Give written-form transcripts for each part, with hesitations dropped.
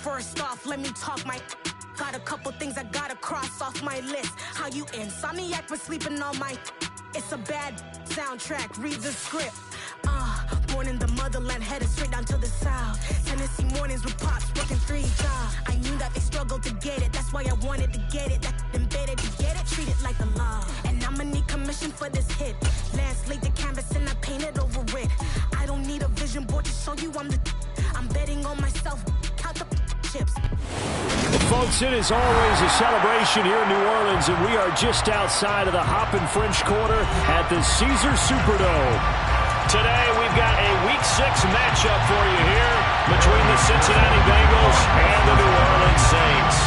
First off, let me talk my... Got a couple things I gotta cross off my list. How you insomniac for sleeping on my... It's a bad soundtrack, read the script. Born in the motherland, headed straight down to the south. Tennessee mornings with pops, working 3 jobs. I knew that they struggled to get it, that's why I wanted to get it. That embedded to get it, treat it like a law. And I'ma need commission for this hit. Last laid the canvas and I painted over it. I don't need a vision board to show you I'm betting on myself, count the chips. Well, folks, it is always a celebration here in New Orleans, and we are just outside of the Hoppin' French Quarter at the Caesars Superdome. Today, we've got a Week 6 matchup for you here between the Cincinnati Bengals and the New Orleans Saints.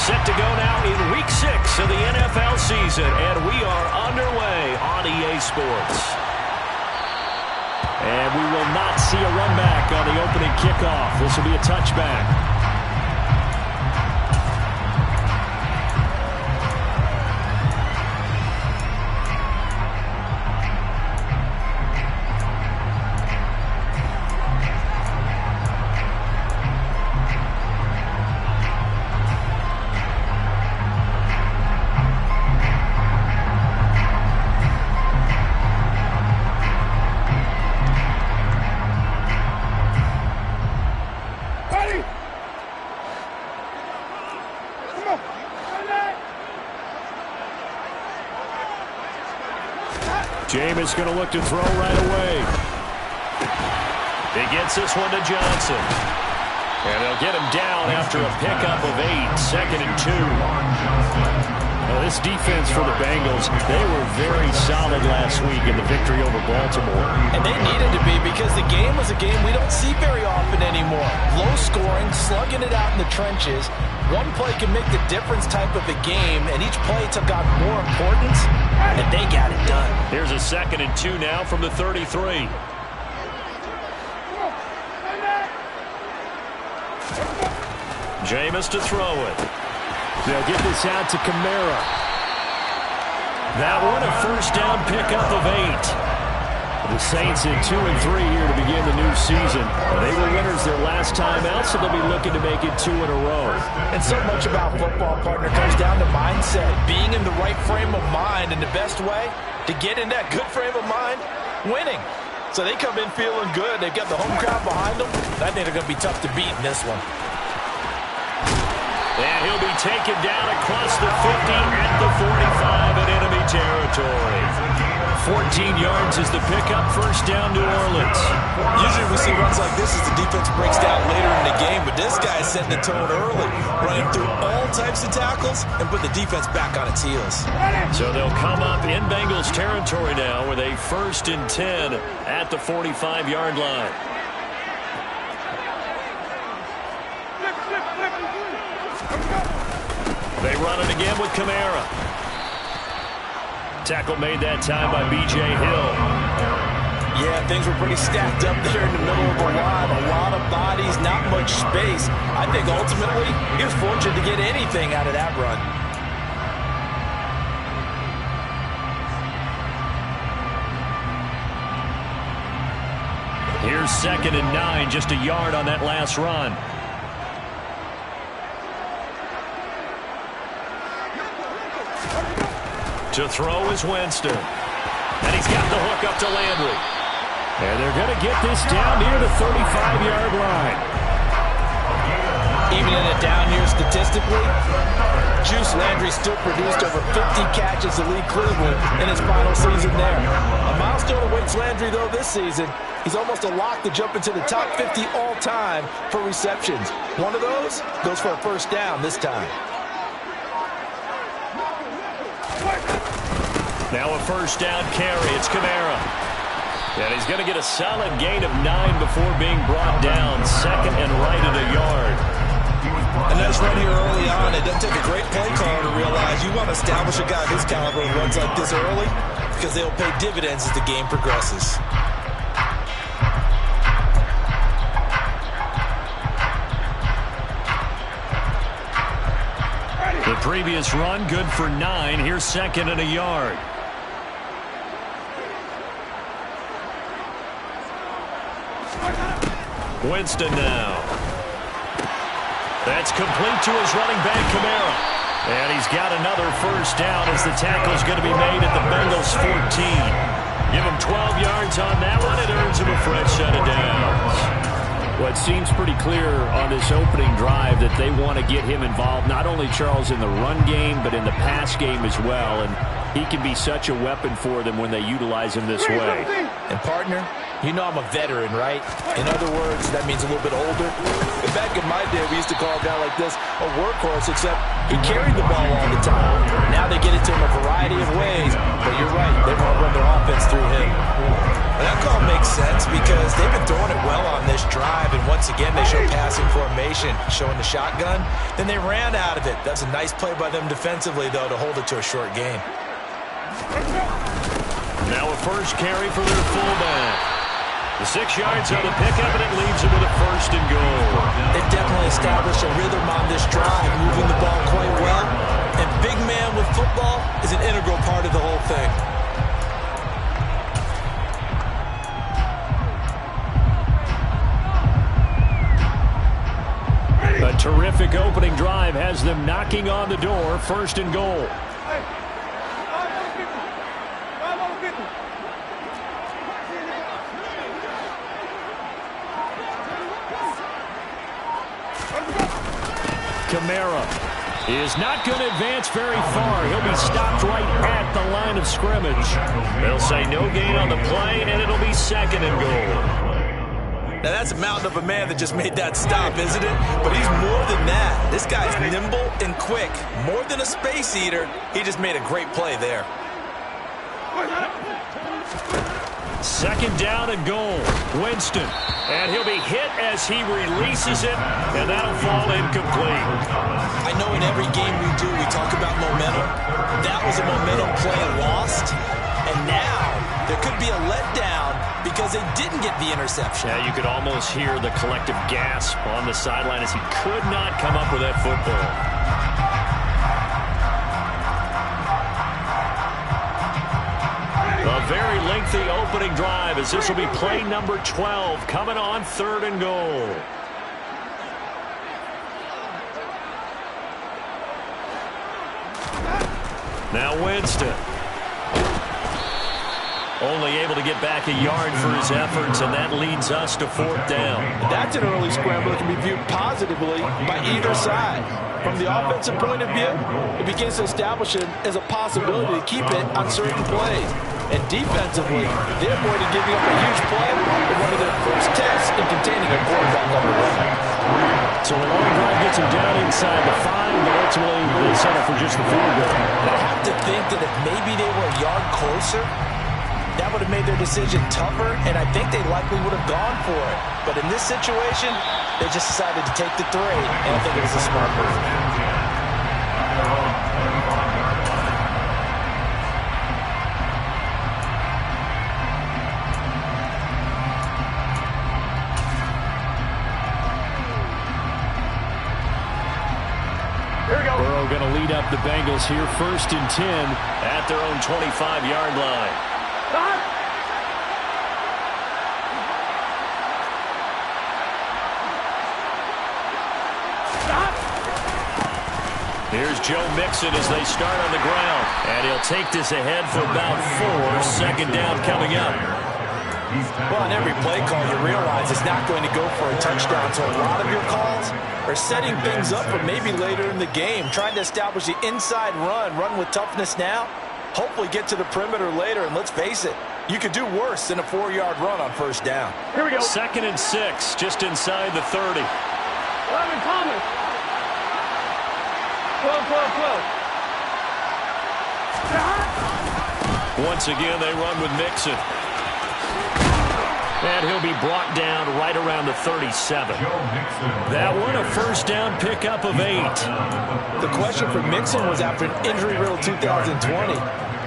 Set to go now in Week 6 of the NFL season, and we are underway on EA Sports. And we will not see a run back on the opening kickoff. This will be a touchback. Jameis going to look to throw right away. He gets this one to Johnson. And they'll get him down after a pickup of 8, 2nd and 2. Now, this defense for the Bengals, they were very solid last week in the victory over Baltimore. And they needed to be, because the game was a game we don't see very often anymore. Low scoring, slugging it out in the trenches. One play can make the difference type of a game, and each play took on more importance, and they got it done. Here's a 2nd and 2 now from the 33. Jameis to throw it. They'll get this out to Kamara. That one a first down pickup of 8. The Saints in 2 and 3 here to begin the new season. They were winners their last time out, so they'll be looking to make it 2 in a row. And so much about football, partner, comes down to mindset. Being in the right frame of mind, and the best way to get in that good frame of mind, winning. So they come in feeling good. They've got the home crowd behind them. I think they're going to be tough to beat in this one. And he'll be taken down across the 50 at the 45 in enemy territory. 14 yards is the pickup, first down New Orleans. Usually we see runs like this as the defense breaks down later in the game, but this guy's setting the tone early, running through all types of tackles and put the defense back on its heels. So they'll come up in Bengals territory now with a 1st and 10 at the 45-yard line. They run it again with Kamara. Tackle made that time by B.J. Hill. Yeah, things were pretty stacked up there in the middle of the line. A lot of bodies, not much space. I think ultimately he was fortunate to get anything out of that run. Here's 2nd and 9, just a yard on that last run. To throw is Winston. And he's got the hook up to Landry. And they're going to get this down near the 35-yard line. Even in a down year statistically, Juice Landry still produced over 50 catches to lead Cleveland in his final season there. A milestone awaits Landry, though, this season. He's almost a lock to jump into the top 50 all-time for receptions. One of those goes for a first down this time. Now a first down carry. It's Kamara. And he's going to get a solid gain of 9 before being brought down. 2nd and right at a yard. And that's right here early on. It doesn't take a great play caller to realize you want to establish a guy of his caliber who runs like this early, because they'll pay dividends as the game progresses. The previous run, good for 9. Here's 2nd and a yard. Winston now. That's complete to his running back, Kamara. And he's got another first down as the tackle's going to be made at the Bengals 14. Give him 12 yards on that one. It earns him a fresh set of downs. Well, it seems pretty clear on this opening drive that they want to get him involved, not only, Charles, in the run game, but in the pass game as well. And he can be such a weapon for them when they utilize him this way. And, partner, you know I'm a veteran, right? In other words, that means a little bit older. But back in my day, we used to call a guy like this a workhorse, except he carried the ball all the time. Now they get it to him a variety of ways. But you're right, they want to run their offense through him. And that call makes sense because they've been throwing it well on this drive, and once again they show passing formation, showing the shotgun. Then they ran out of it. That's a nice play by them defensively, though, to hold it to a short game. Now a first carry for their fullback. The 6 yards on the pickup, and it leaves them with a first and goal. They've definitely established a rhythm on this drive, moving the ball quite well. And big man with football is an integral part of the whole thing. A terrific opening drive has them knocking on the door, first and goal. Kamara is not going to advance very far. He'll be stopped right at the line of scrimmage. They'll say no gain on the play, and it'll be second and goal. Now, that's a mountain of a man that just made that stop, isn't it? But he's more than that. This guy's nimble and quick. More than a space eater, he just made a great play there. Second down and goal. Winston. And he'll be hit as he releases it, and that'll fall incomplete. I know in every game we do, we talk about momentum. That was a momentum play lost. And now there could be a letdown because they didn't get the interception. Yeah, you could almost hear the collective gasp on the sideline as he could not come up with that football. A very lengthy opening drive as this will be play number 12 coming on third and goal. Now Winston. Only able to get back a yard for his efforts, and that leads us to fourth down. That's an early scramble that can be viewed positively by either side. From the offensive point of view, it begins to establish it as a possibility to keep it on certain plays. And defensively, they avoided giving up a huge play in one of their first tests in containing a quarterback on the run. So a long drive gets him down inside the 5, but ultimately they settle for just the field goal. I have to think that if maybe they were a yard closer, that would have made their decision tougher, and I think they likely would have gone for it. But in this situation, they just decided to take the 3, and I think it was a smart move. Burrow going to lead up the Bengals here, first and 10 at their own 25-yard line. Here's Joe Mixon as they start on the ground. And he'll take this ahead for about 4. Second down coming up. Well, on every play call, you realize it's not going to go for a touchdown. So a lot of your calls are setting things up for maybe later in the game, trying to establish the inside run with toughness now, hopefully get to the perimeter later. And let's face it, you could do worse than a 4-yard run on first down. Here we go. Second and 6, just inside the 30. 11 Thomas. 12. Once again, they run with Mixon. And he'll be brought down right around the 37. That one, a first down pickup of 8. The question for Mixon was after an injury-riddled 2020.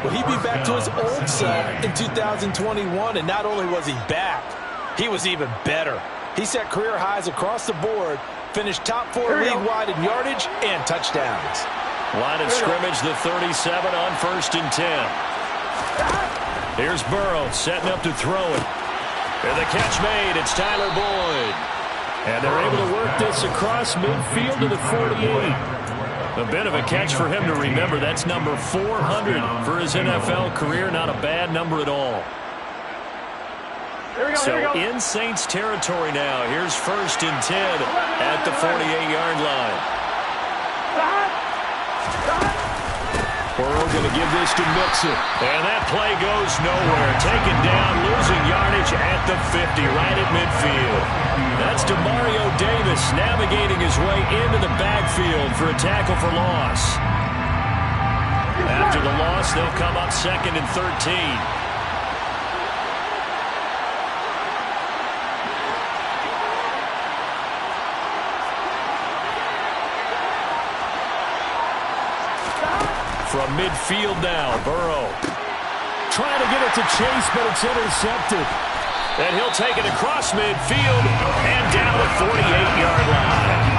Will he be back to his old self in 2021? And not only was he back, he was even better. He set career highs across the board, finished top 4 league-wide in yardage and touchdowns. Line of scrimmage, the 37 on first and 10. Here's Burrow setting up to throw it. And the catch made. It's Tyler Boyd. And they're able to work this across midfield to the 48. A bit of a catch for him to remember. That's number 400 for his NFL career. Not a bad number at all. So in Saints territory now. Here's 1st and 10 at the 48-yard line. Burrow going to give this to Mixon. And that play goes nowhere. Taken down, losing yardage at the 50, right at midfield. That's DeMario Davis navigating his way into the backfield for a tackle for loss. After the loss, they'll come up 2nd and 13. From midfield now, Burrow trying to get it to Chase, but it's intercepted. And he'll take it across midfield and down the 48-yard line.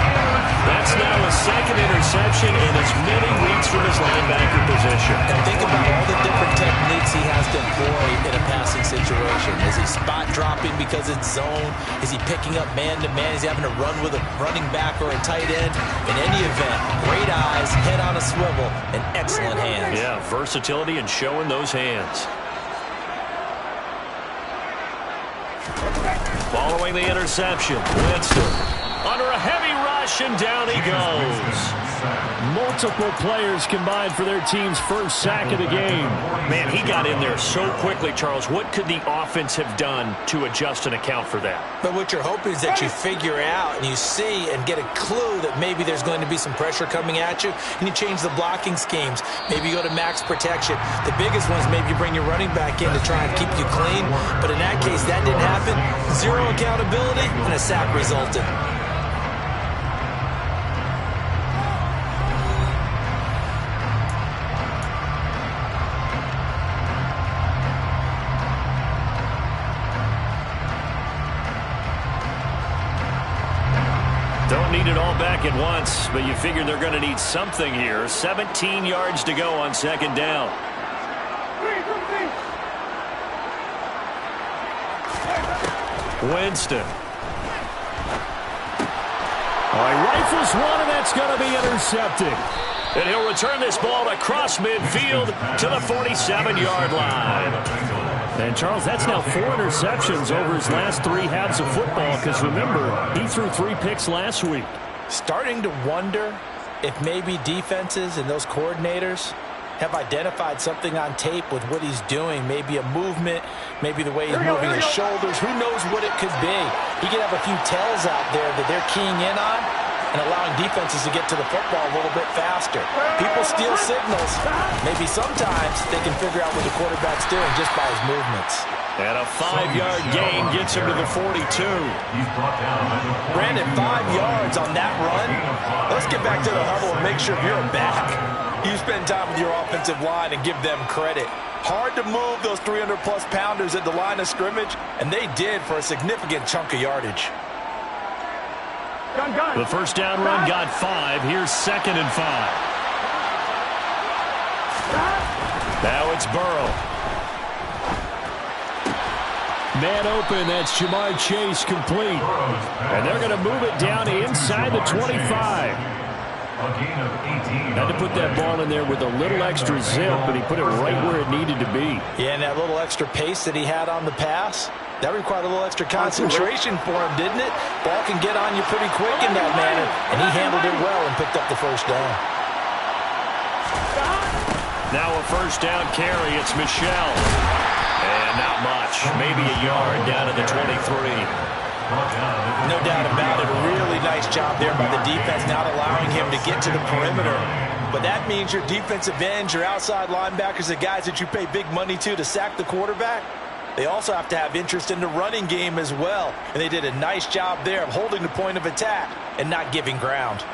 That's now his 2nd interception in as many weeks from his linebacker position. And think about all the different techniques he has to employ in a passing situation. Is he spot dropping because it's zone? Is he picking up man-to-man? Is he having to run with a running back or a tight end? In any event, great eyes, head on a swivel, and excellent hands. Yeah, versatility and showing those hands. Following the interception, Winston under a heavy rush, and down he goes. Multiple players combined for their team's first sack of the game. Man, he got in there so quickly, Charles. What could the offense have done to adjust and account for that? But what you're hoping is that you figure out and you see and get a clue that maybe there's going to be some pressure coming at you, and you change the blocking schemes. Maybe you go to max protection. The biggest one is maybe you bring your running back in to try and keep you clean. But in that case, that didn't happen. Zero accountability, and a sack resulted. Don't need it all back at once, but you figure they're going to need something here. 17 yards to go on 2nd down. Winston. Oh, he rifles one, and that's going to be intercepted. And he'll return this ball across midfield to the 47-yard line. And, Charles, that's now 4 interceptions over his last 3 halves of football, because, remember, he threw 3 picks last week. Starting to wonder if maybe defenses and those coordinators have identified something on tape with what he's doing. Maybe a movement, maybe the way he's moving his shoulders. Who knows what it could be? He could have a few tells out there that they're keying in on and allowing defenses to get to the football a little bit faster. People steal signals. Maybe sometimes they can figure out what the quarterback's doing just by his movements. And a 5-yard gain gets him to the 42. Brandon, 5 yards on that run. Let's get back to the huddle and make sure you're back. You spend time with your offensive line and give them credit. Hard to move those 300-plus pounders at the line of scrimmage, and they did for a significant chunk of yardage. The first down run got 5. Here's 2nd and 5. Now it's Burrow. Man open, that's Jamar Chase complete. And they're going to move it down inside the 25. Had to put that ball in there with a little extra zip, but he put it right where it needed to be. Yeah, and that little extra pace that he had on the pass, that required a little extra concentration for him, didn't it? Ball can get on you pretty quick in that manner, and he handled it well and picked up the first down. Now a first down carry, it's Michelle. And not much, maybe a yard down to the 23. No doubt about it. A really nice job there by the defense, not allowing him to get to the perimeter. But that means your defensive ends, your outside linebackers, the guys that you pay big money to sack the quarterback, they also have to have interest in the running game as well. And they did a nice job there of holding the point of attack and not giving ground.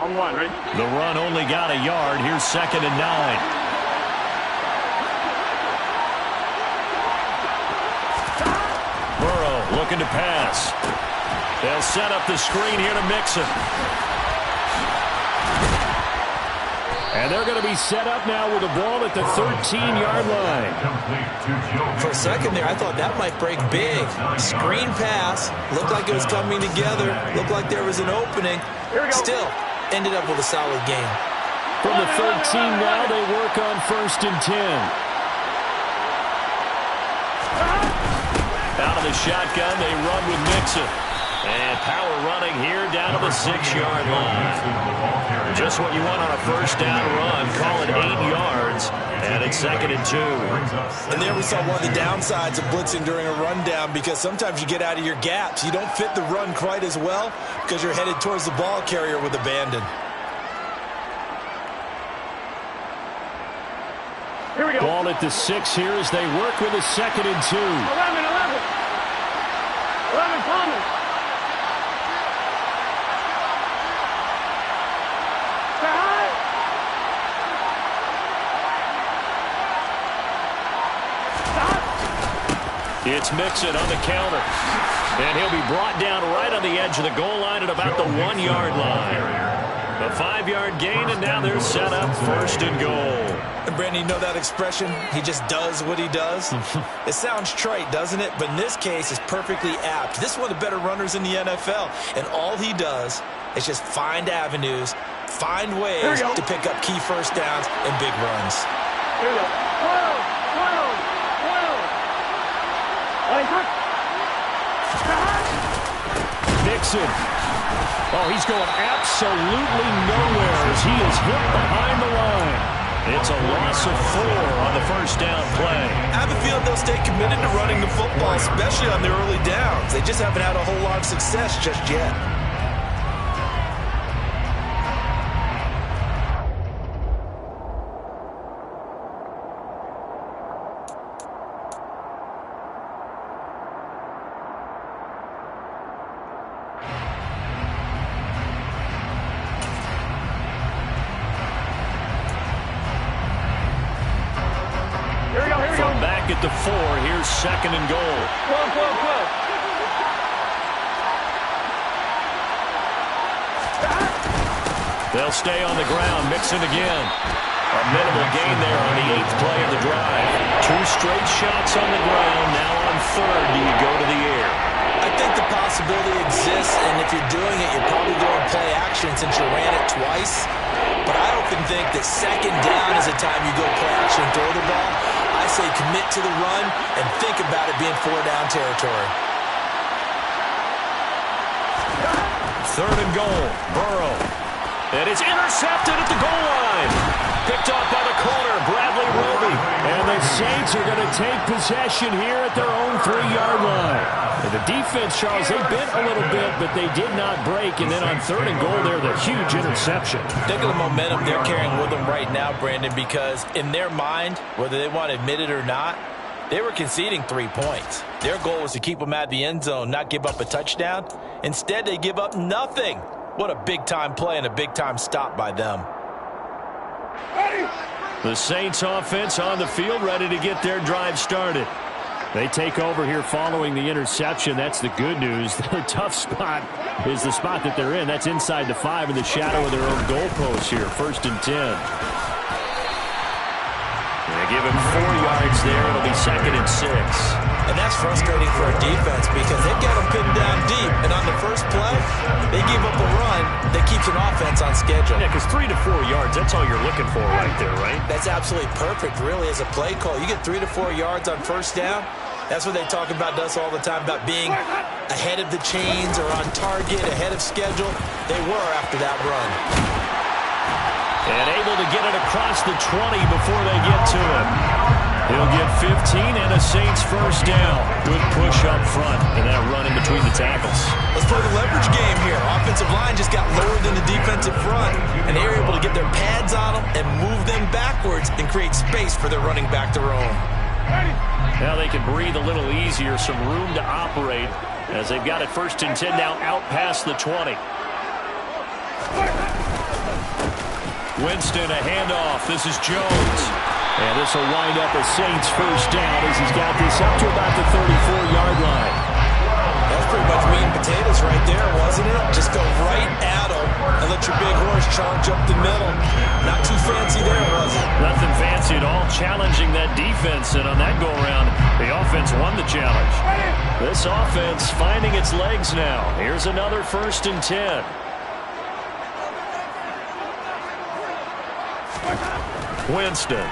On 1, ready? The run only got a yard. Here's 2nd and 9. Burrow looking to pass. They'll set up the screen here to Mixon. And they're going to be set up now with the ball at the 13-yard line. For a second there, I thought that might break big. Screen pass. Looked like it was coming together. Looked like there was an opening. Still, ended up with a solid game. From the 13 now, they work on 1st and 10. Out of the shotgun, they run with Mixon. And power running here down to the 6-yard line. Just what you want on a first down run. Call it 8 yards. And it's 2nd and 2. And there we saw one of the downsides of blitzing during a rundown, because sometimes you get out of your gaps. You don't fit the run quite as well because you're headed towards the ball carrier with abandon. Here we go. Ball at the 6 here as they work with a 2nd and 2. 11 Thomas. It's Mixon on the counter. And he'll be brought down right on the edge of the goal line at about the 1-yard line. A 5-yard gain, and now they're set up 1st and goal. And Brandon, you know that expression? He just does what he does? It sounds trite, doesn't it? But in this case, it's perfectly apt. This is one of the better runners in the NFL. And all he does is just find avenues, find ways to pick up key first downs and big runs. Here we go. 12. Mixon. Oh, he's going absolutely nowhere as he is hit behind the line. It's a loss of 4 on the first down play. I have a feeling they'll stay committed to running the football, especially on the early downs. They just haven't had a whole lot of success just yet. Back at the 4, here's 2nd and goal. 12. They'll stay on the ground, Mixon again. A minimal gain there on the 8th play of the drive. 2 straight shots on the ground. Now on 3rd, do you go to the air? I think the possibility exists, and if you're doing it, you're probably doing play action since you ran it twice. But I often think that 2nd down is the time you go play action and throw the ball. I say commit to the run and think about it being 4-down territory. 3rd and goal, Burrow. And it's intercepted at the goal line. Picked off by the corner, Bradley Roby. And the Saints are going to take possession here at their own 3-yard line. And the defense, Charles, they bent a little bit, but they did not break. And then on 3rd and goal there, the huge interception. Think of the momentum they're carrying with them right now, Brandon, because in their mind, whether they want to admit it or not, they were conceding 3 points. Their goal was to keep them at the end zone, not give up a touchdown. Instead, they give up nothing. What a big-time play and a big-time stop by them. The Saints offense on the field, ready to get their drive started. They take over here following the interception. That's the good news. The tough spot is the spot that they're in. That's inside the 5 in the shadow of their own goalpost here. 1st and 10. They give him 4 yards there. It'll be 2nd and 6. And that's frustrating for a defense because they've got them pinned down deep. And on the first play, they give up a run that keeps an offense on schedule. Yeah, because 3 to 4 yards, that's all you're looking for right there, right? That's absolutely perfect, really, as a play call. You get 3 to 4 yards on first down. That's what they talk about us all the time, about being ahead of the chains or on target, ahead of schedule. They were after that run. And able to get it across the 20 before they get to him. He'll get 15 and a Saints first down. Good push up front and that run in between the tackles. Let's play the leverage game here. Offensive line just got lower than the defensive front, and they were able to get their pads on them and move them backwards and create space for their running back to roam. Now they can breathe a little easier, some room to operate as they've got it 1st and 10 now out past the 20. Winston, a handoff. This is Jones. And this will wind up a Saints first down as he's got this up to about the 34-yard line. That's pretty much meat and potatoes right there. charge up the middle. Not too fancy there, was it? Nothing fancy at all, challenging that defense, and on that go-around, the offense won the challenge. This offense finding its legs now. Here's another 1st and 10. Winston.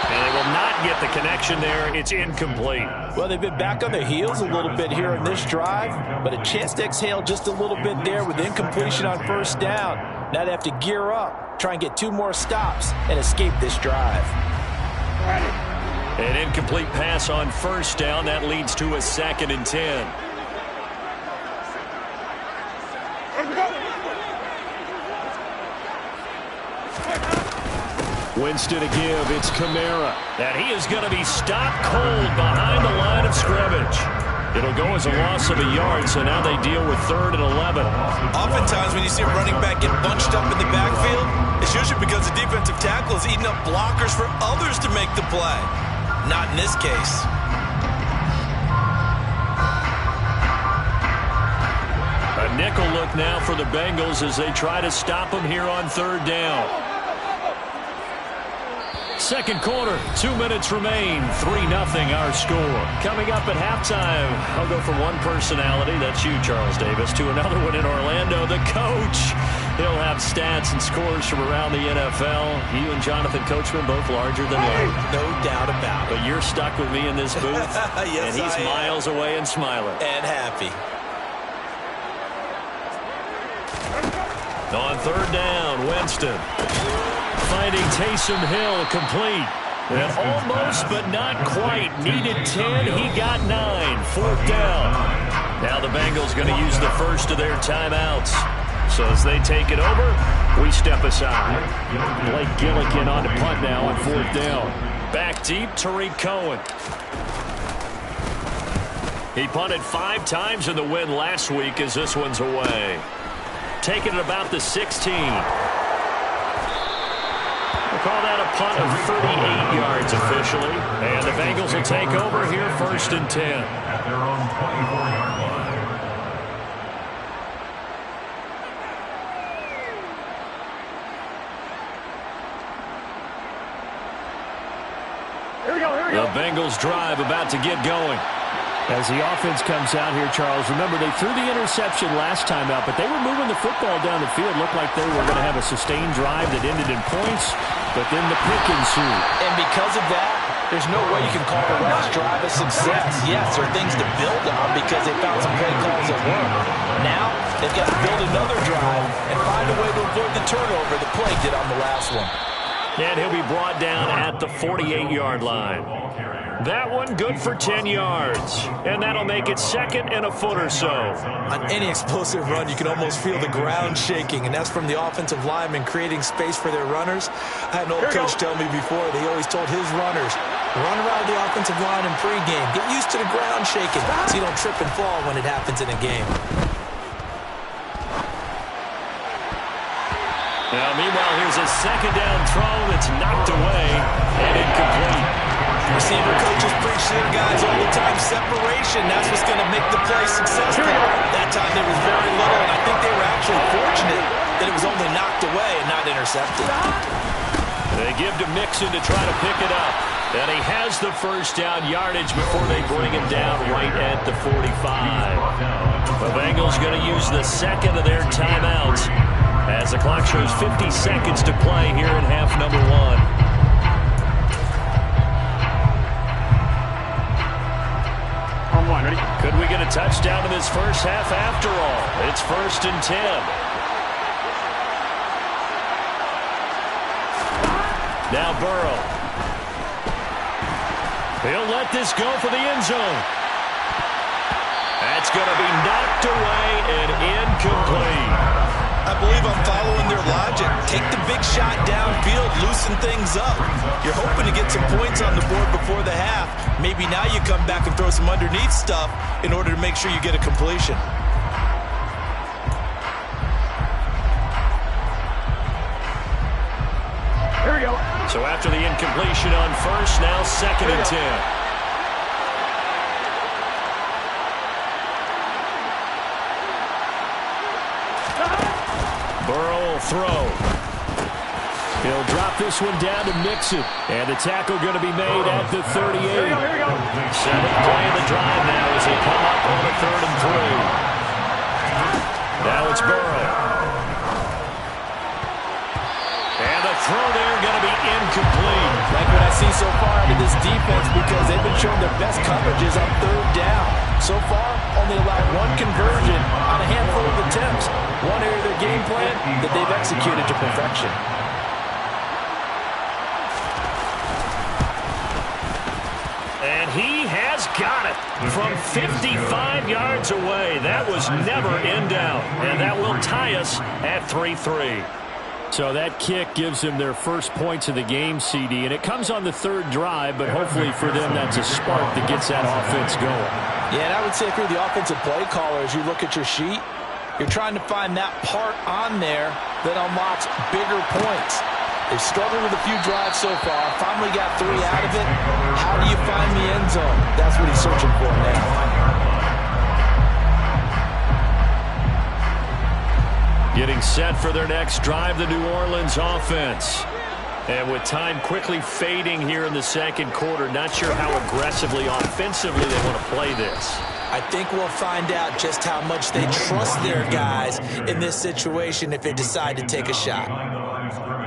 And they will not get the connection there. It's incomplete. Well, they've been back on their heels a little bit here in this drive, but a chance to exhale just a little bit there with incompletion on 1st down. Now they have to gear up, try and get 2 more stops, and escape this drive. An incomplete pass on 1st down. That leads to a 2nd and 10. Winston to give. It's Kamara. And he is going to be stopped cold behind the line of scrimmage. It'll go as a loss of a yard, so now they deal with 3rd and 11. Oftentimes when you see a running back get bunched up in the backfield, it's usually because the defensive tackle is eating up blockers for others to make the play. Not in this case. A nickel look now for the Bengals as they try to stop him here on 3rd down. 2nd quarter, 2 minutes remain, 3-0 our score. Coming up at halftime, I'll go from one personality, that's you, Charles Davis, to another one in Orlando, the coach. He'll have stats and scores from around the NFL. You and Jonathan Coachman, both larger than life. No doubt about it. But you're stuck with me in this booth, yes, and he's miles away and smiling. And happy. On 3rd down, Winston. Finding Taysom Hill complete. And almost, but not quite. Needed 10. He got 9. 4th down. Now the Bengals going to use the first of their timeouts. So as they take it over, we step aside. Blake Gillikin on to punt now on 4th down. Back deep, Tariq Cohen. He punted 5 times in the win last week as this one's away. Taking it about the 16. We'll call that a punt of 38 yards officially. And the Bengals will take over here 1st and 10. At their own 24-yard line. Here we go, here we go. The Bengals drive about to get going. As the offense comes out here, Charles, remember they threw the interception last time out, but they were moving the football down the field. Looked like they were going to have a sustained drive that ended in points, but then the pick ensued. And because of that, there's no way you can call the last drive a success. Yes, there are things to build on because they found some play calls that work. Now, they've got to build another drive and find a way to avoid the turnover that plagued it on the last one. And he'll be brought down at the 48-yard line. That one good for 10 yards. And that'll make it 2nd and a foot or so. On any explosive run, you can almost feel the ground shaking, and that's from the offensive linemen creating space for their runners. I had an old coach tell me before that he always told his runners, run around the offensive line in pregame. Get used to the ground shaking so you don't trip and fall when it happens in a game. Now, meanwhile, here's a 2nd down throw that's knocked away and incomplete. Receiver coaches preach to their guys all the time. Separation, that's what's going to make the play successful. That time there was very little, and I think they were actually fortunate that it was only knocked away and not intercepted. They give to Mixon to try to pick it up. And he has the 1st down yardage before they bring him down right at the 45. The Bengals going to use the 2nd of their timeouts as the clock shows 50 seconds to play here in half number 1. Could we get a touchdown in this first half after all? It's 1st and 10. Now Burrow. He'll let this go for the end zone. That's going to be knocked away and incomplete. I believe I'm following their logic. Take the big shot downfield, loosen things up. You're hoping to get some points on the board before the half. Maybe now you come back and throw some underneath stuff in order to make sure you get a completion. Here we go. So after the incompletion on 1st, now 2nd and 10. Burrow will throw. He'll drop this one down to Mixon. And the tackle going to be made at the 38. Here we go. Seventh play of the drive now as they come up on a 3rd and 3. Now it's Burrow. And the throw there going to be incomplete. Like what I see so far out of this defense, because they've been showing their best coverages on 3rd down. So far, only allowed 1 conversion on a handful of attempts. One area of their game plan that they've executed to perfection. And he has got it from 55 yards away. That was never in doubt. And that will tie us at 3-3. So that kick gives them their first points of the game, CD. And it comes on the 3rd drive, but hopefully for them that's a spark that gets that offense going. Yeah, and I would say if you're the offensive play caller, as you look at your sheet, you're trying to find that part on there that unlocks bigger points. They've struggled with a few drives so far. Finally got 3 out of it. How do you find the end zone? That's what he's searching for now. Getting set for their next drive, the New Orleans offense. And with time quickly fading here in the 2nd quarter, not sure how aggressively, offensively they want to play this. I think we'll find out just how much they trust their guys in this situation if they decide to take a shot.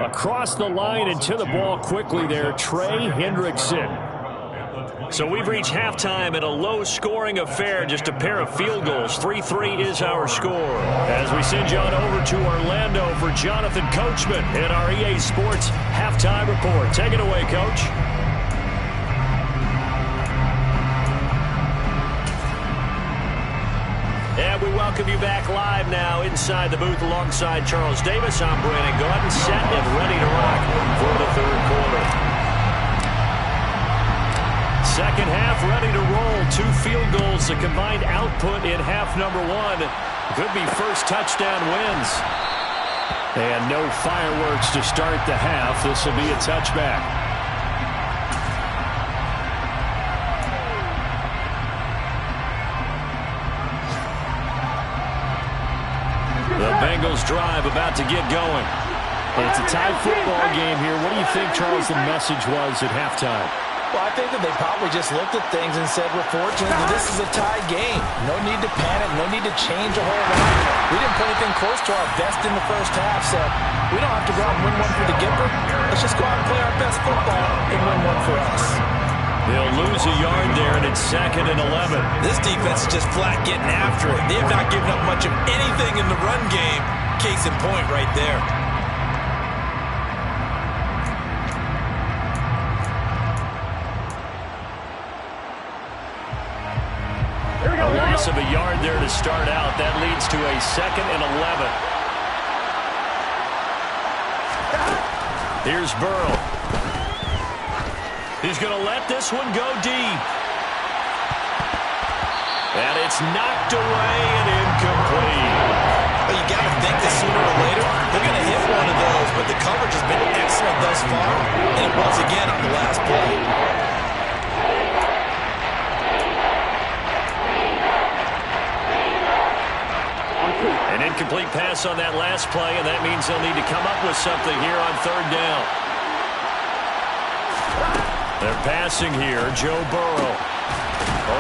Across the line and to the ball quickly there, Trey Hendrickson. So we've reached halftime in a low-scoring affair, just a pair of field goals. 3-3 is our score. As we send you on over to Orlando for Jonathan Coachman in our EA Sports Halftime Report. Take it away, Coach. And we welcome you back live now inside the booth alongside Charles Davis. I'm Brandon Gaudin, set and ready to rock for the 3rd quarter. Second half ready to roll. 2 field goals, the combined output in half number 1. Could be first touchdown wins. And no fireworks to start the half. This will be a touchback. The Bengals drive about to get going. It's a tied football game here. What do you think, Charles, the message was at halftime? Well, I think that they probably just looked at things and said, we're fortunate that this is a tie game. No need to panic, no need to change a whole lot. We didn't put anything close to our best in the first half, so we don't have to go out and win one for the Gipper. Let's just go out and play our best football and win one for us. They'll lose a yard there, and it's 2nd and 11. This defense is just flat getting after it. They have not given up much of anything in the run game. Case in point right there. A loss of a yard there to start out. That leads to a 2nd and 11. Here's Burrow. He's going to let this one go deep. And it's knocked away and incomplete. Well, you got to think that sooner or later they're going to hit one of those, but the coverage has been excellent thus far, and it was again on the last play. An incomplete pass on that last play, and that means they'll need to come up with something here on 3rd down. They're passing here, Joe Burrow.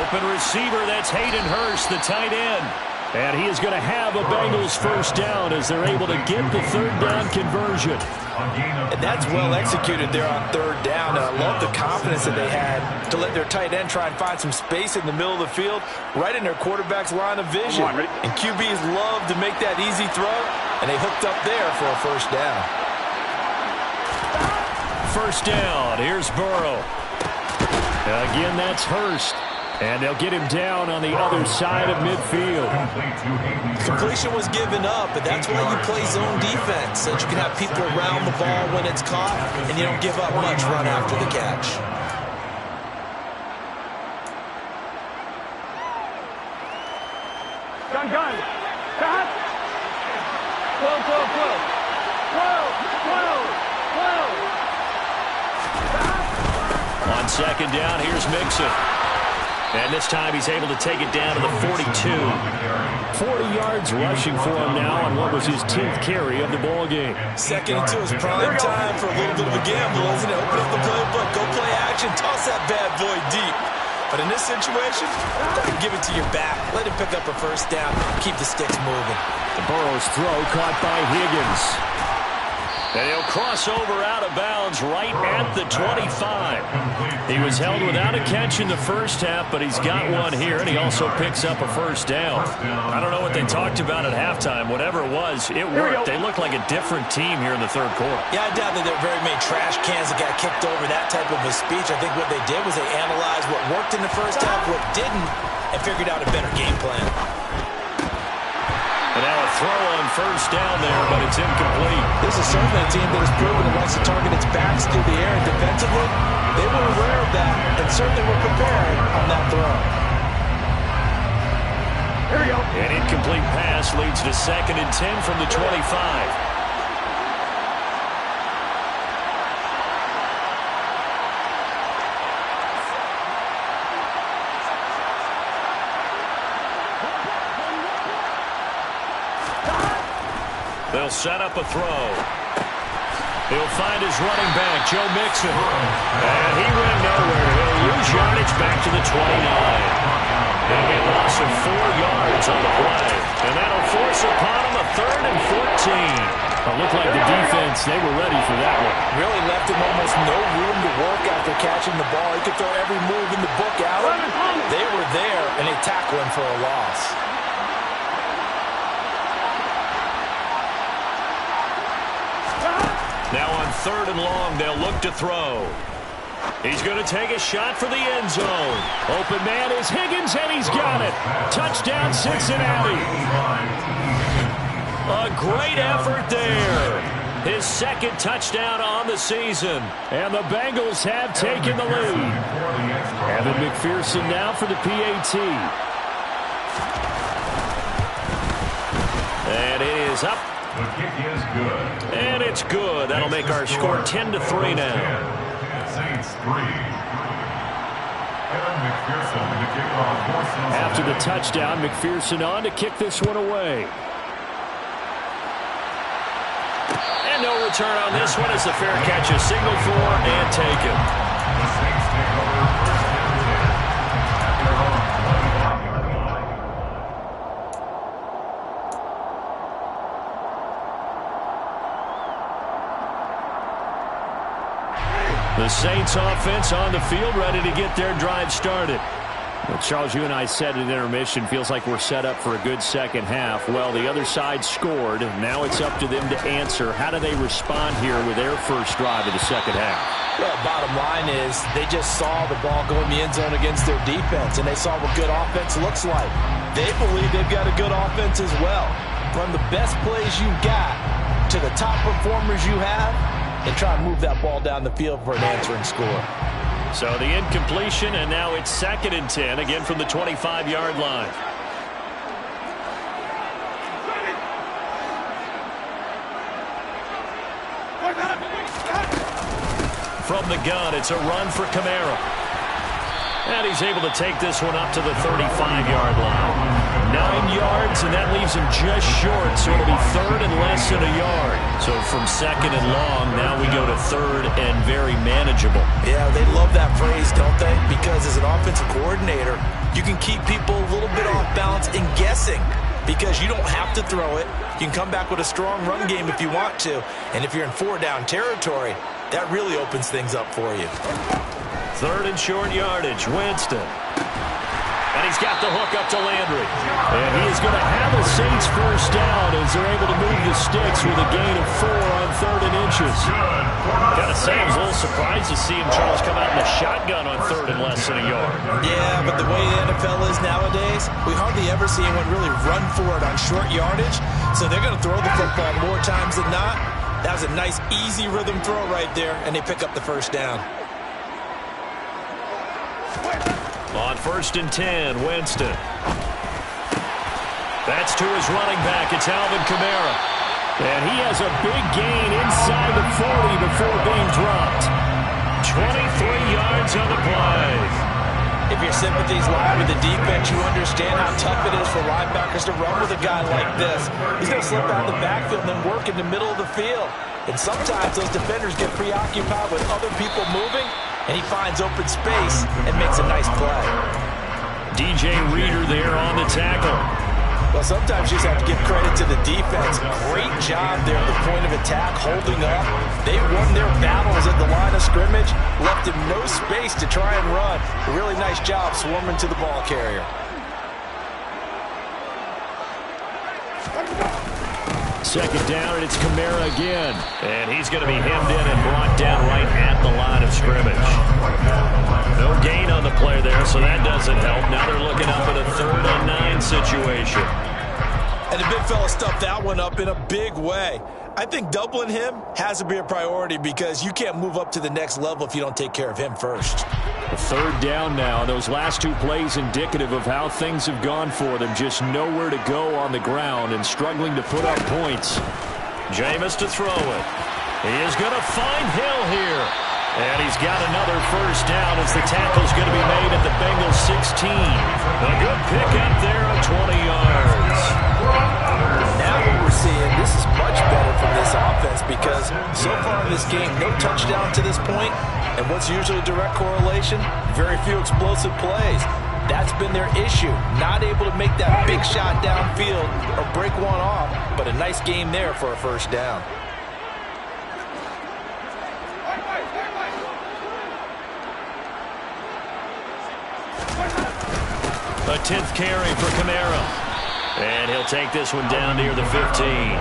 Open receiver, that's Hayden Hurst, the tight end. And he is going to have a Bengals first down as they're able to get the 3rd down conversion. And that's well executed there on 3rd down. And I love the confidence that they had to let their tight end try and find some space in the middle of the field, right in their quarterback's line of vision. And QBs love to make that easy throw, and they hooked up there for a first down. First down, here's Burrow. Again, that's Hurst. And they'll get him down on the other side of midfield. Completion was given up, but that's why you play zone defense, so that you can have people around the ball when it's caught, and you don't give up much run after the catch. Gun. Stop. Whoa. On 2nd down, here's Mixon. And this time he's able to take it down to the 42. 40 yards rushing for him now on what was his 10th carry of the ball game. 2nd and 2 is prime time for a little bit of a gamble, isn't it? Open up the playbook, go play action, toss that bad boy deep. But in this situation, give it to your back. Let him pick up a first down. Keep the sticks moving. The Burrow's throw caught by Higgins. And he'll cross over out of bounds right at the 25. He was held without a catch in the first half, but he's got one here, and he also picks up a first down. I don't know what they talked about at halftime. Whatever it was, it worked. They look like a different team here in the third quarter. Yeah, I doubt that there were very many trash cans that got kicked over, that type of a speech. I think what they did was they analyzed what worked in the first half, what didn't, and figured out a better game plan. And now a throw on first down there, but it's incomplete. This is certainly a team that has proven it likes to target its backs through the air, and defensively, they were aware of that and certainly were prepared on that throw. Here we go. An incomplete pass leads to 2nd and 10 from the 25. They'll set up a throw. He'll find his running back, Joe Mixon. And he went nowhere. He'll lose yardage back to the 29. They'll get a loss of 4 yards on the play. And that'll force upon him a 3rd and 14. It looked like the defense, they were ready for that one. Really left him almost no room to work after catching the ball. He could throw every move in the book out. They were there, and they tackled him for a loss. Now on 3rd and long, they'll look to throw. He's going to take a shot for the end zone. Open man is Higgins, and he's got it. Touchdown, Cincinnati. A great effort there. His 2nd touchdown on the season. And the Bengals have taken the lead. Evan McPherson now for the PAT. And it is up. The kick is good. And it's good. That'll make our score 10-3 now. Saints 3. Evan McPherson, the kickoff. After the touchdown, McPherson on to kick this one away. And no return on this one as the fair catch is signaled for and taken. The Saints take over. The Saints offense on the field, ready to get their drive started. Well, Charles, you and I said at intermission, feels like we're set up for a good second half. Well, the other side scored. Now it's up to them to answer. How do they respond here with their first drive of the second half? Well, bottom line is they just saw the ball go in the end zone against their defense, and they saw what good offense looks like. They believe they've got a good offense as well. Run the best plays you've got to the top performers you have, and try and move that ball down the field for an answering score. So the incompletion, and now it's 2nd and 10, again from the 25-yard line. From the gun, it's a run for Kamara. And he's able to take this one up to the 35-yard line. 9 yards, and that leaves him just short, so it'll be 3rd and less than a yard. So from 2nd and long, now we go to 3rd and very manageable. Yeah, they love that phrase, don't they? Because as an offensive coordinator, you can keep people a little bit off balance and guessing because you don't have to throw it. You can come back with a strong run game if you want to. And if you're in 4-down territory, that really opens things up for you. 3rd and short yardage, Winston. And he's got the hook up to Landry. And he is going to have a Saints first down as they're able to move the sticks with a gain of 4 on 3rd and inches. Got to say, I was a little surprised to see him, Charles, come out in the shotgun on 3rd and less than a yard. Yeah, but the way the NFL is nowadays, we hardly ever see anyone really run for it on short yardage. So they're going to throw the football more times than not. That was a nice, easy rhythm throw right there, and they pick up the first down. On 1st and 10, Winston. That's to his running back. It's Alvin Kamara. And he has a big gain inside the 40 before being dropped. 23 yards on the play. If your sympathies lie with the defense, you understand how tough it is for linebackers to run with a guy like this. He's going to slip out of the backfield and then work in the middle of the field. And sometimes those defenders get preoccupied with other people moving, and he finds open space and makes a nice play. DJ Reader there on the tackle. Well, sometimes you just have to give credit to the defense. Great job there at the point of attack, holding up. They won their battles at the line of scrimmage, left him no space to try and run. A really nice job swarming to the ball carrier. Second down, and it's Kamara again. And he's going to be hemmed in and brought down right at the line of scrimmage. No gain on the play there, so that doesn't help. Now they're looking up at a 3rd and 9 situation. And the big fella stuffed that one up in a big way. I think doubling him has to be a priority because you can't move up to the next level if you don't take care of him first. A 3rd down now. Those last 2 plays indicative of how things have gone for them. Just nowhere to go on the ground and struggling to put up points. Jameis to throw it. He is going to find Hill here. And he's got another 1st down as the tackle's going to be made at the Bengals 16. A good pickup there of 20 yards. Now what we're seeing, this is much better from this offense because so far in this game, no touchdown to this point, and what's usually a direct correlation? Very few explosive plays. That's been their issue, not able to make that big shot downfield or break one off, but a nice game there for a 1st down. A 10th carry for Kamara. And he'll take this one down near the 15.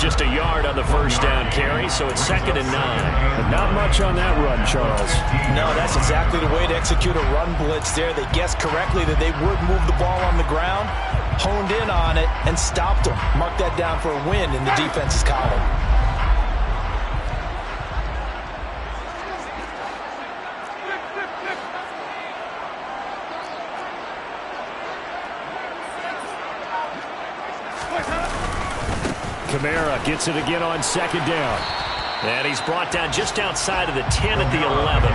Just a yard on the 1st down carry, so it's 2nd and 9. And not much on that run, Charles. No, that's exactly the way to execute a run blitz there. They guessed correctly that they would move the ball on the ground, honed in on it, and stopped them. Mark that down for a win in the defense's column. Kamara gets it again on 2nd down. And he's brought down just outside of the 10 at the 11.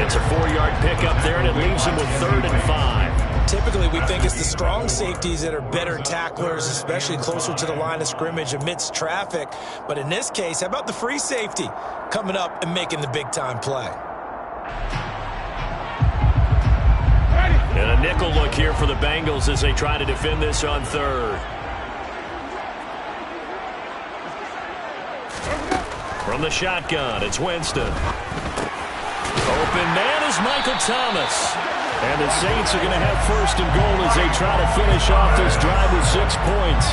It's a 4-yard pickup there, and it leaves him with 3rd and 5. Typically, we think it's the strong safeties that are better tacklers, especially closer to the line of scrimmage amidst traffic. But in this case, how about the free safety coming up and making the big-time play? And a nickel look here for the Bengals as they try to defend this on 3rd. From the shotgun, it's Winston. Open man is Michael Thomas. And the Saints are going to have 1st and goal as they try to finish off this drive with 6 points.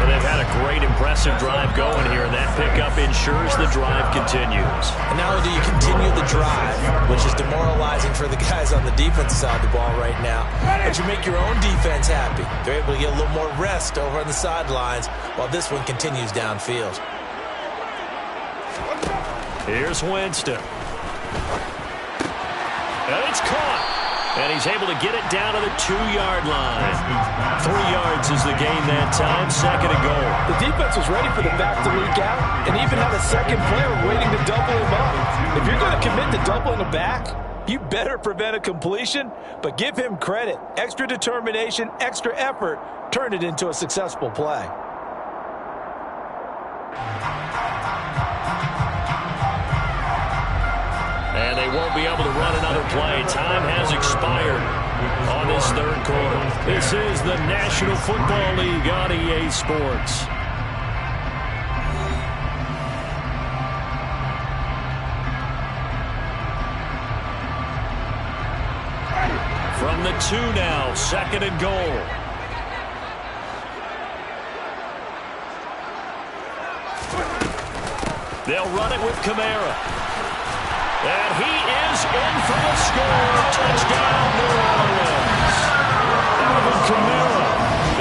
Well, they've had a great, impressive drive going here, and that pickup ensures the drive continues. And not only do you continue the drive, which is demoralizing for the guys on the defensive side of the ball right now, but you make your own defense happy. They're able to get a little more rest over on the sidelines while this one continues downfield. Here's Winston. And it's caught. And he's able to get it down to the 2-yard line. 3 yards is the gain that time, 2nd and goal. The defense was ready for the back to leak out and even had a second player waiting to double him up. If you're going to commit to doubling a back, you better prevent a completion, but give him credit. Extra determination, extra effort, turned it into a successful play. And they won't be able to run another play. Time has expired on this 3rd quarter. This is the National Football League on EA Sports. From the 2 now, 2nd and goal. They'll run it with Kamara. And he is in for the score. Touchdown, New Orleans. Alvin Kamara,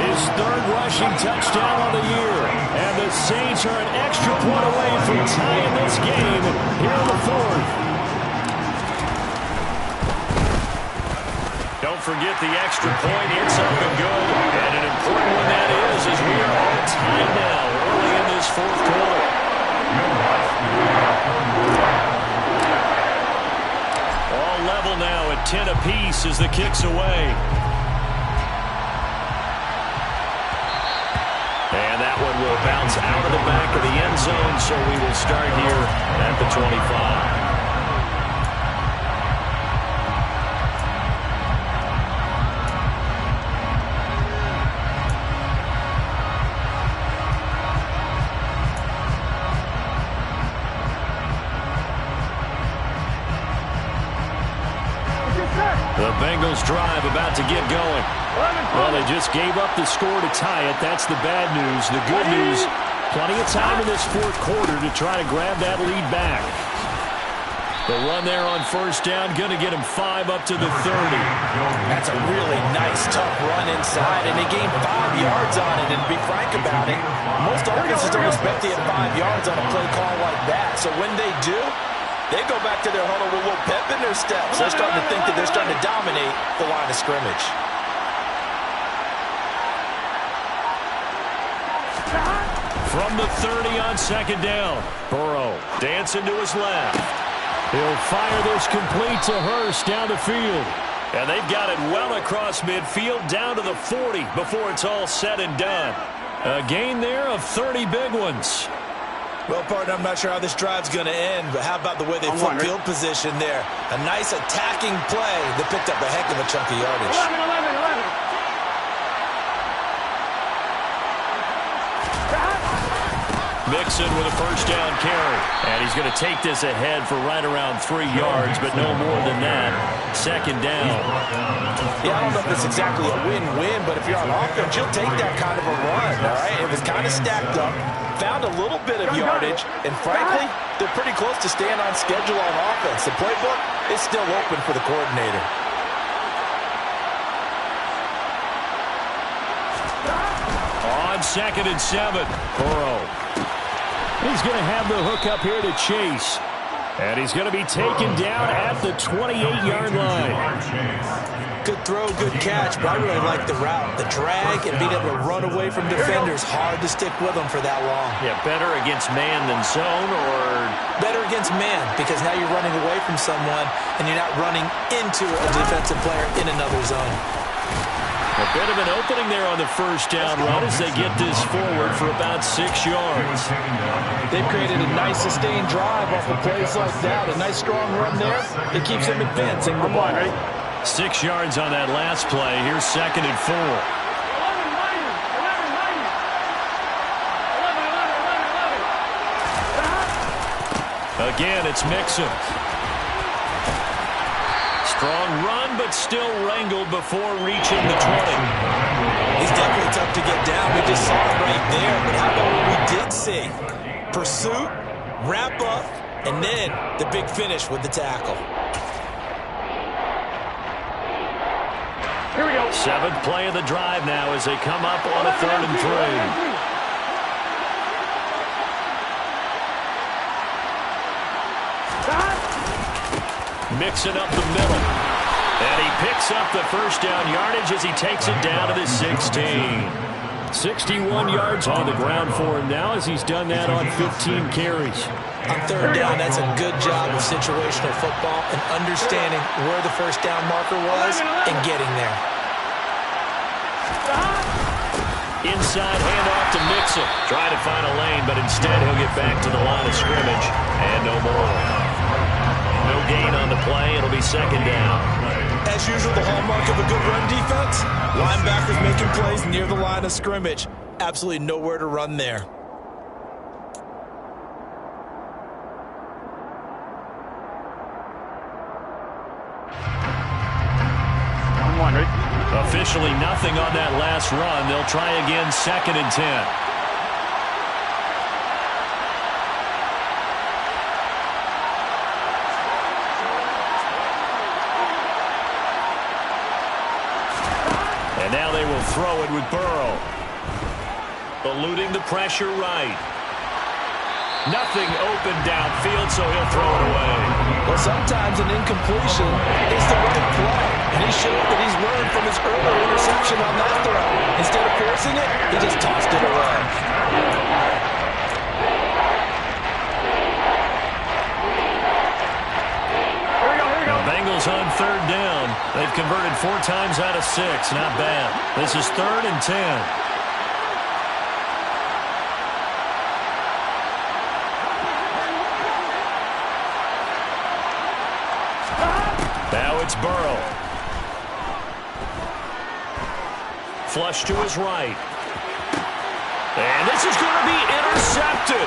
his 3rd rushing touchdown of the year. And the Saints are an extra point away from tying this game here in the 4th. Don't forget the extra point. It's up and good. And an important one that is, as we are all tied now early in this 4th quarter. All level now at It'll bounce out of the back of the end zone, so we will start here at the 25. The Bengals drive about to get going. Well, they just gave up the score to tie it. That's the bad news. The good news, plenty of time in this fourth quarter to try to grab that lead back. The run there on first down, going to get him 5 up to the 30. That's a really nice, tough run inside, and they gained 5 yards on it. And to be frank about it, most offenses don't expect to get 5 yards on a play call like that. So when they do, they go back to their huddle with a little pep in their steps. They're starting to think that they're starting to dominate the line of scrimmage. From the 30 on second down, Burrow dancing to his left. He'll fire this complete to Hurst down the field. And they've got it well across midfield down to the 40 before it's all said and done. A gain there of 30 big ones. Well, partner, I'm not sure how this drive's going to end, but how about the way they flip field position there? A nice attacking play that picked up a heck of a chunk of yardage. 11. Mixon with a first down carry. And he's going to take this ahead for right around 3 yards, but no more than that. Second down. Yeah, I don't know if it's exactly a win-win, but if you're on offense, you'll take that kind of a run, all right? It was kind of stacked up, found a little bit of yardage, and frankly, they're pretty close to staying on schedule on offense. The playbook is still open for the coordinator. On 2nd and 7, Burrow. He's going to have the hook up here to Chase. And he's going to be taken down at the 28-yard line. Good throw, good catch, but I really like the route. The drag and being able to run away from defenders, hard to stick with them for that long. Yeah, better against man than zone, or? Better against man, because now you're running away from someone and you're not running into a defensive player in another zone. A bit of an opening there on the first down run as they get this forward for about 6 yards. They've created a nice sustained drive off of plays like that. A nice strong run there. It keeps them advancing the ball. 6 yards on that last play. Here's 2nd and 4. Again, it's Mixon. Strong run, but still wrangled before reaching the 20. He's definitely tough to get down. We just saw it right there. But how about what we did see? Pursuit, wrap up, and then the big finish with the tackle. Here we go. 7th play of the drive now as they come up on a 3rd and 3. Mixing up the middle. And he picks up the first down yardage as he takes it down to the 16. 61 yards on the ground for him now as he's done that on 15 carries. On 3rd down, that's a good job of situational football and understanding where the first down marker was and getting there. Inside handoff to Mixon. Trying to find a lane, but instead he'll get back to the line of scrimmage. And no more. No gain on the play. It'll be 2nd down. As usual, the hallmark of a good run defense, linebackers making plays near the line of scrimmage. Absolutely nowhere to run there. Officially nothing on that last run. They'll try again 2nd and 10. And now they will throw it with Burrow. Eluding the pressure right. Nothing open downfield, so he'll throw it away. Well, sometimes an incompletion is the right play. And he showed that he's learned from his earlier interception on that throw. Instead of forcing it, he just tossed it away. Now, Bengals on 3rd down. They've converted 4 times out of 6. Not bad. This is 3rd and 10. it's Burrow. Flush to his right. And this is going to be intercepted.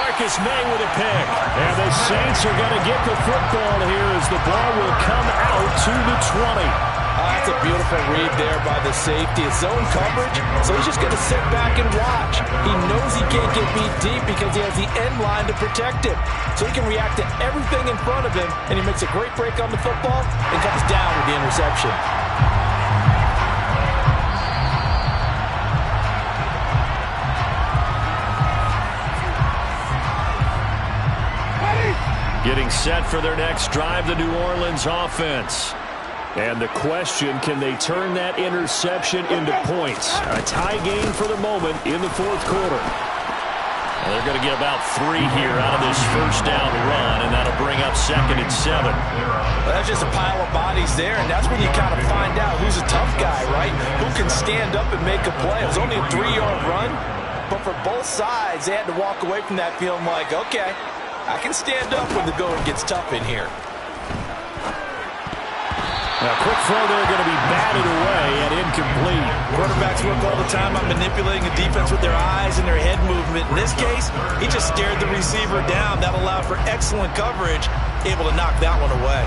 Marcus May with a pick. And the Saints are going to get the football here as the ball will come out to the 20. That's a beautiful read there by the safety. It's zone coverage, so he's just going to sit back and watch. He knows he can't get beat deep because he has the end line to protect him. So he can react to everything in front of him, and he makes a great break on the football and comes down with the interception. Getting set for their next drive, the New Orleans offense. And the question, can they turn that interception into points? A tie game for the moment in the fourth quarter. And they're going to get about 3 here out of this first down run, and that'll bring up 2nd and 7. Well, that's just a pile of bodies there, and that's when you kind of find out who's a tough guy, right? Who can stand up and make a play. It was only a 3-yard run, but for both sides, they had to walk away from that feeling like, okay, I can stand up when the going gets tough in here. A quick throw there going to be batted away and incomplete. Quarterbacks work all the time on manipulating the defense with their eyes and their head movement. In this case, he just stared the receiver down. That allowed for excellent coverage, able to knock that one away.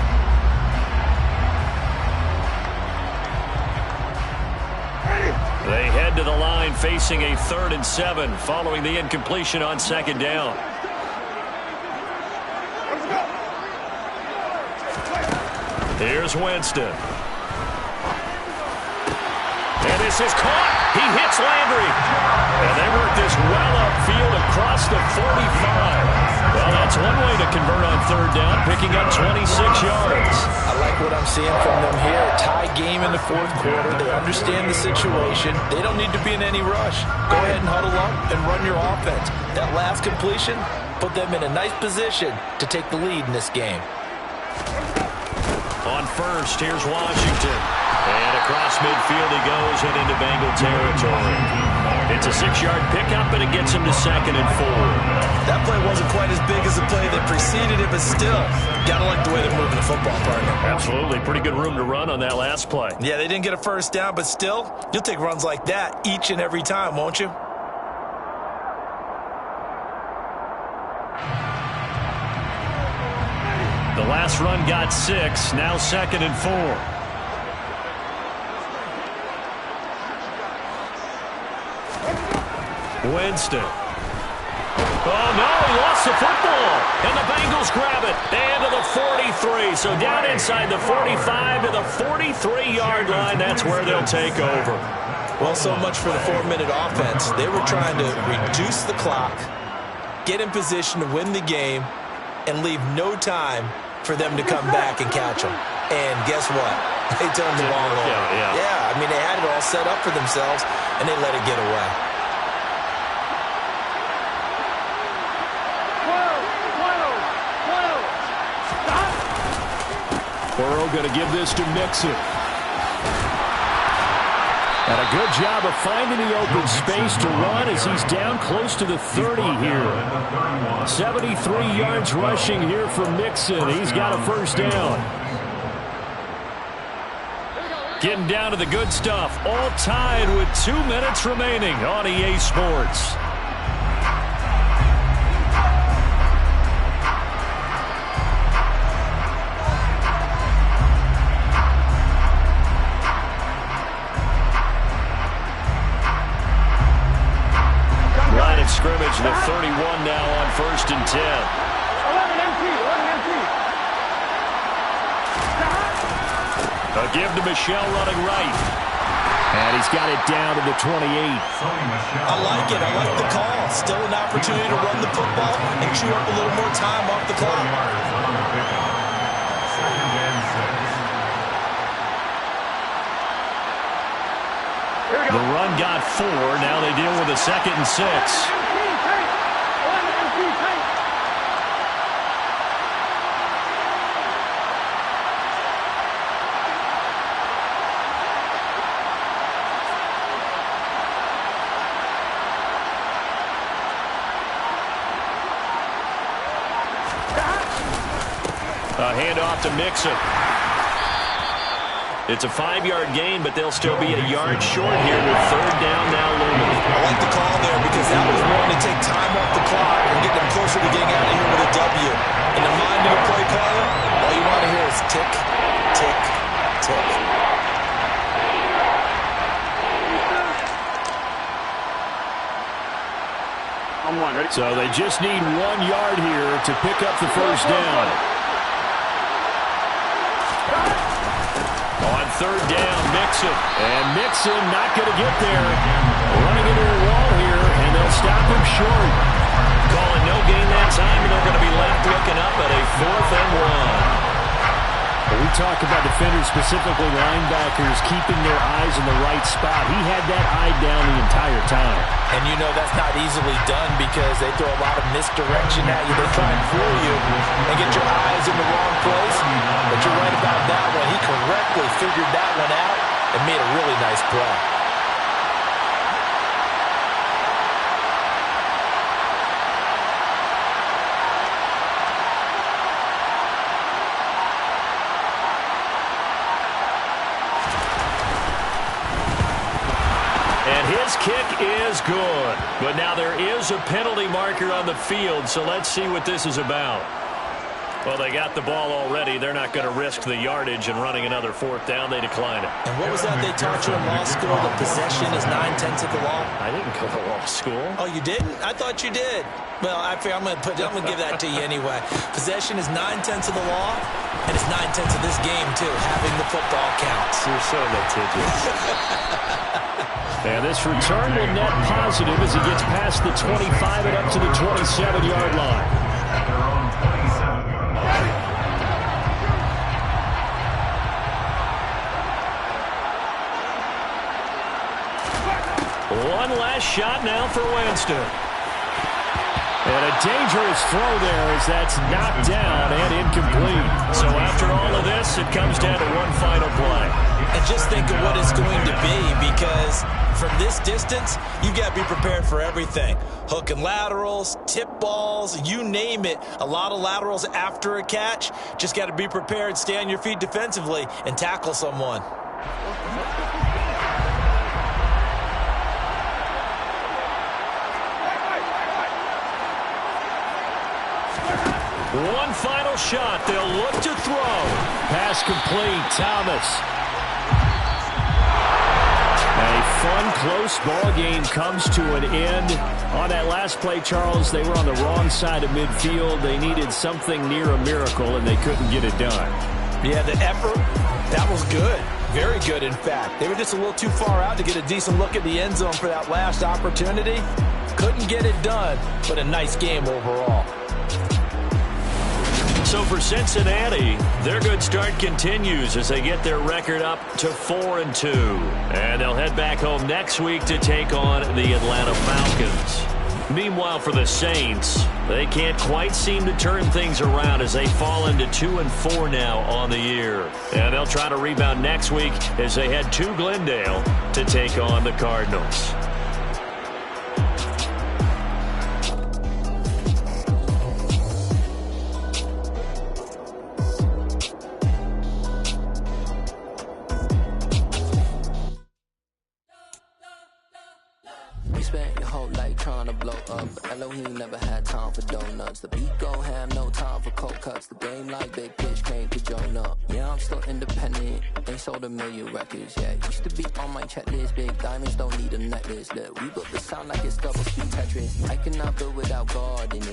They head to the line facing a 3rd and 7 following the incompletion on 2nd down. Here's Winston. And this is caught. He hits Landry. And they work this well upfield across the 45. Well, that's one way to convert on 3rd down, picking up 26 yards. I like what I'm seeing from them here. Tie game in the 4th quarter. They understand the situation. They don't need to be in any rush. Go ahead and huddle up and run your offense. That last completion put them in a nice position to take the lead in this game. On first, here's Washington. And across midfield he goes and into Bengal territory. It's a 6-yard pickup, and it gets him to 2nd and 4. That play wasn't quite as big as the play that preceded it, but still, gotta like the way they're moving the football, partner. Absolutely. Pretty good room to run on that last play. Yeah, they didn't get a first down, but still, you'll take runs like that each and every time, won't you? The last run got 6, now 2nd and 4. Winston. Oh, no, he lost the football. And the Bengals grab it. And to the 43. So down inside the 45 to the 43-yard line. That's where they'll take over. Well, so much for the 4-minute offense. They were trying to reduce the clock, get in position to win the game, and leave no time for them to come back and catch them. And guess what? They turned the ball over. Yeah, I mean, they had it all set up for themselves, and they let it get away. Burrow going to give this to Mixon. And a good job of finding the open space to run as he's down close to the 30 here. 73 yards rushing here for Mixon. He's got a first down. Getting down to the good stuff. All tied with 2 minutes remaining on EA Sports. Scrimmage, the 31 now on 1st and 10. 11 empty. A give to Michelle running right. And he's got it down to the 28. I like it. I like the call. Still an opportunity to run the football and chew up a little more time off the clock. The run got 4. Now they deal with a 2nd and 6. A handoff to Mixon. It's a 5-yard gain, but they'll still be a yard short here with third down now looming. I like the call there because that was one to take time off the clock and get them closer to getting out of here with a W. In the mind of a play caller, all you want to hear is tick, tick, tick. So they just need 1 yard here to pick up the first down. On third down, Mixon. And Mixon not going to get there. Running into a wall here, and they'll stop him short. Calling no gain that time, and they're going to be left looking up at a 4th and 1. We talk about defenders, specifically linebackers, keeping their eyes in the right spot. He had that eye down the entire time. And you know that's not easily done because they throw a lot of misdirection at you. They try and fool you and get your eyes in the wrong place. But you're right about that one. He correctly figured that one out and made a really nice play. His kick is good, but now there is a penalty marker on the field, so let's see what this is about. Well, they got the ball already. They're not going to risk the yardage and running another 4th down. They decline it. And what was that they taught you in law school? The possession is 9/10 of the law? I didn't go to law school. Oh, you didn't? I thought you did. Well, I figure I'm going to give that to you anyway. Possession is 9/10 of the law, and it's 9/10 of this game, too. Having the football counts. You're so litigious. And this return will net positive as he gets past the 25 and up to the 27-yard line. At their own 27-yard line. One last shot now for Winston. And a dangerous throw there as that's knocked down and incomplete. So after all of this, it comes down to one final play. And just think of what it's going to be because from this distance, you've got to be prepared for everything. Hook and laterals, tip balls, you name it. A lot of laterals after a catch. Just got to be prepared, stay on your feet defensively, and tackle someone. One final shot. They'll look to throw. Pass complete. Thomas. A fun, close ball game comes to an end. On that last play, Charles, they were on the wrong side of midfield. They needed something near a miracle, and they couldn't get it done. Yeah, the effort, that was good. Very good, in fact. They were just a little too far out to get a decent look at the end zone for that last opportunity. Couldn't get it done, but a nice game overall. So for Cincinnati, their good start continues as they get their record up to 4-2. And they'll head back home next week to take on the Atlanta Falcons. Meanwhile, for the Saints, they can't quite seem to turn things around as they fall into 2-4 now on the year. And they'll try to rebound next week as they head to Glendale to take on the Cardinals. Elohim never had time for donuts. The beat go ham, no time for cold cuts. The game like Big Pitch came to join up. Yeah, I'm still independent. They sold 1 million records. Yeah, used to be on my checklist. Big diamonds don't need a necklace. Look, we built the sound like it's double speed Tetris. I cannot build without God in it.